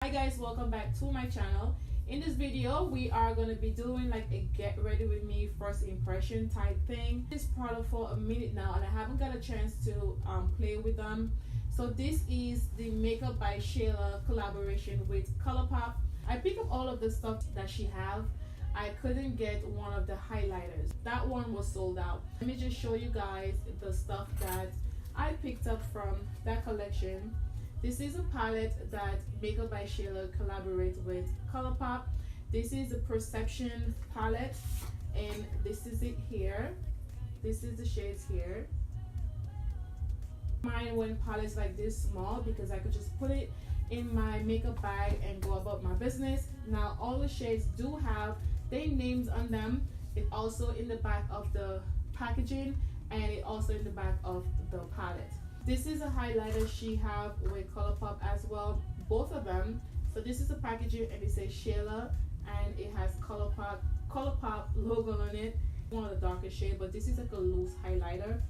Hi guys, welcome back to my channel. In this video we are going to be doing like a get ready with me first impression type thing. This product for a minute now and I haven't got a chance to play with them. So this is the Makeup by Shayla collaboration with Colourpop. I picked up all of the stuff that she have. I couldn't get one of the highlighters. That one was sold out. Let me just show you guys the stuff that I picked up from that collection. This is a palette that Makeup by Shayla collaborates with Colourpop. This is a Perception palette and this is it here. This is the shades here. Mine when palettes like this small because I could just put it in my makeup bag and go about my business. Now all the shades do have their names on them. It's also in the back of the packaging and it also in the back of the palette. This is a highlighter she have with Colourpop as well, both of them. So this is the packaging and it says Shayla and it has Colourpop logo on it. One of the darker shade, but this is like a loose highlighter.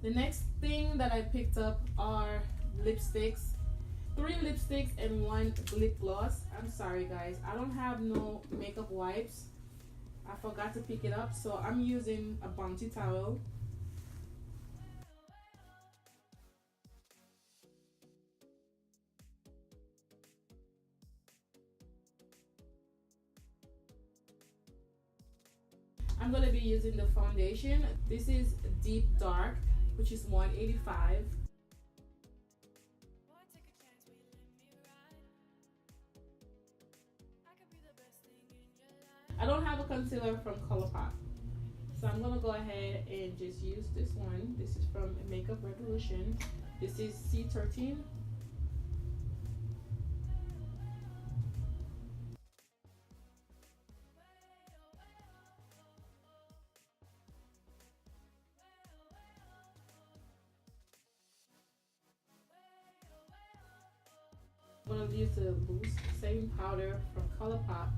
The next thing that I picked up are lipsticks. 3 lipsticks and 1 lip gloss. I'm sorry guys, I don't have no makeup wipes. I forgot to pick it up, so I'm using a Bounty towel. I'm going to be using the foundation. This is Deep Dark, which is $185. I don't have a concealer from Colourpop, so I'm going to go ahead and just use this one. This is from Makeup Revolution. This is C13. I'm going to use the loose setting powder from Colourpop.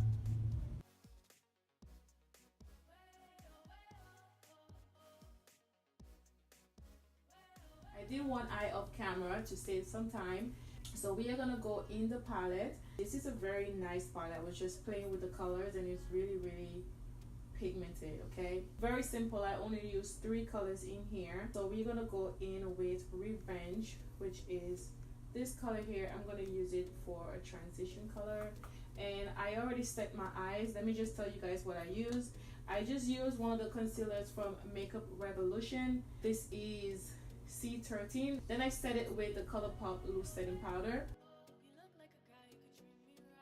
I did one eye off camera to save some time. So we are going to go in the palette. This is a very nice palette. I was just playing with the colors and it's really pigmented, okay? Very simple. I only use 3 colors in here. So we're going to go in with Revenge, which is this color here. I'm going to use it for a transition color and I already set my eyes. Let me just tell you guys what I use. I just used one of the concealers from Makeup Revolution. This is C13. Then I set it with the Colourpop loose setting powder.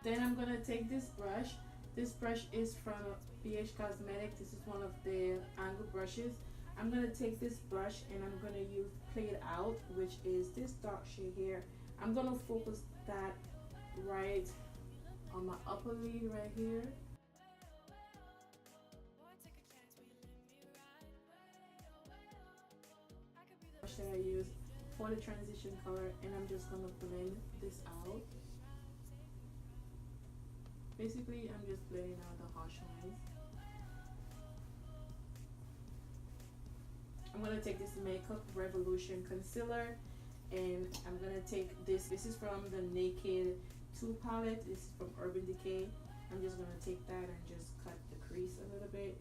Then I'm going to take this brush. This brush is from BH Cosmetics. This is one of the angle brushes. I'm going to take this brush and I'm going to use Play It Out, which is this dark shade here. I'm going to focus that right on my upper lid right here. Brush that I use for the transition color and I'm just going to blend this out. Basically, I'm just blending out the harsh lines. I'm going to take this Makeup Revolution concealer and I'm going to take this. This is from the Naked 2 palette. This is from Urban Decay. I'm just going to take that and just cut the crease a little bit.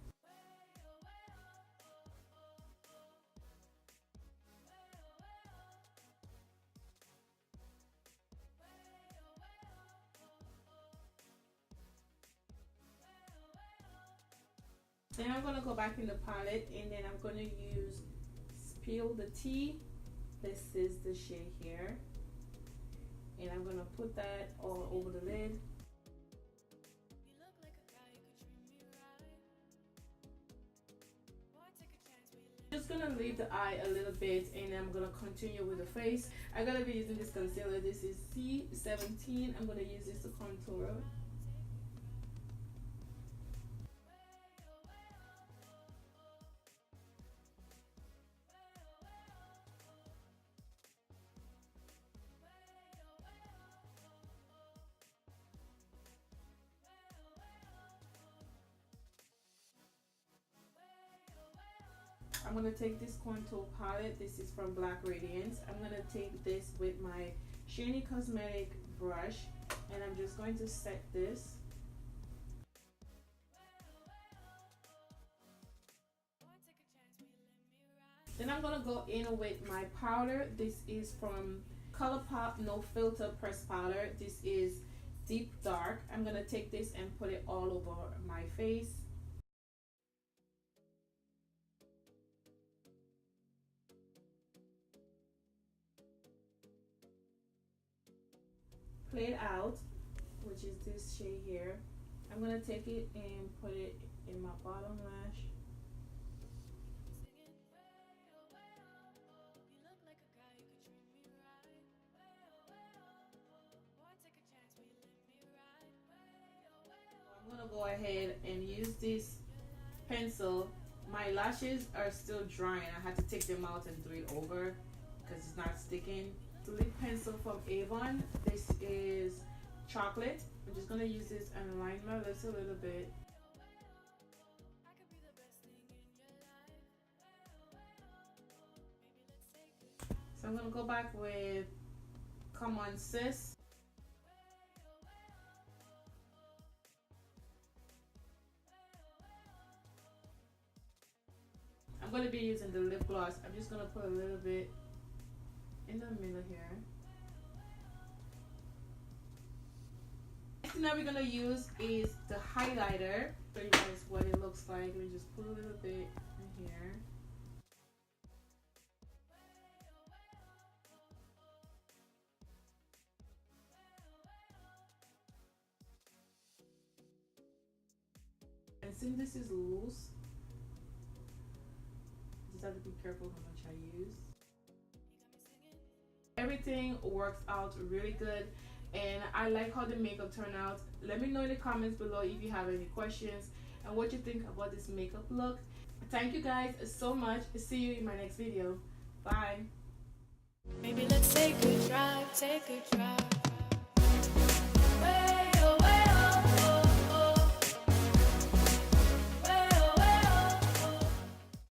Then I'm going to go back in the palette and then I'm going to use Spill the Tea. This is the shade here. And I'm going to put that all over the lid. Just going to leave the eye a little bit and I'm going to continue with the face. I'm going to be using this concealer. This is C17. I'm going to use this to contour. I'm going to take this contour palette. This is from Black Radiance. I'm going to take this with my Shiny Cosmetic brush and I'm just going to set this. Then I'm gonna go in with my powder. This is from Colourpop No Filter Pressed Powder. This is Deep Dark. I'm gonna take this and put it all over my face. Played Out, which is this shade here. I'm gonna take it and put it in my bottom lash. I'm gonna go ahead and use this pencil. My lashes are still drying. I had to take them out and do it over because it's not sticking. The lip pencil from Avon. This is Chocolate. I'm just gonna use this and line my lips a little bit. So I'm gonna go back with Come On Sis. I'm going to be using the lip gloss. I'm just going to put a little bit in the middle here. Next thing that we're going to use is the highlighter. Show you guys what it looks like. Let me just put a little bit in here. And since this is loose, just have to be careful how much I use. Everything works out really good, and I like how the makeup turned out. Let me know in the comments below if you have any questions and what you think about this makeup look. Thank you guys so much. See you in my next video. Bye. Maybe let's take a drive, take a drive.